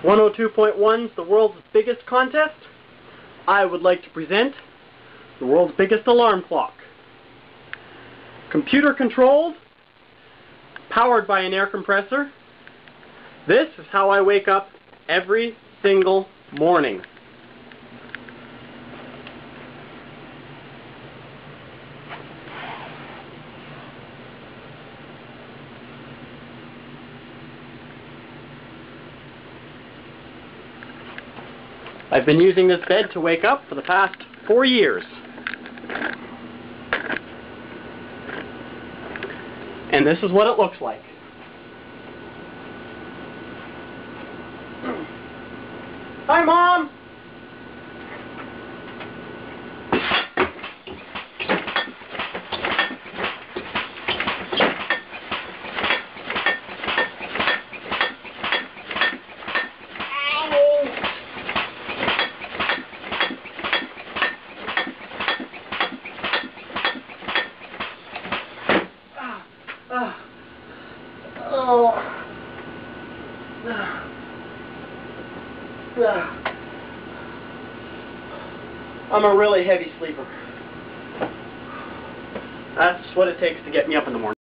102.1's the world's biggest contest. I would like to present the world's biggest alarm clock. Computer controlled, powered by an air compressor. This is how I wake up every single morning. I've been using this bed to wake up for the past 4 years. And this is what it looks like. Hi, Mom! I'm a really heavy sleeper. That's what it takes to get me up in the morning.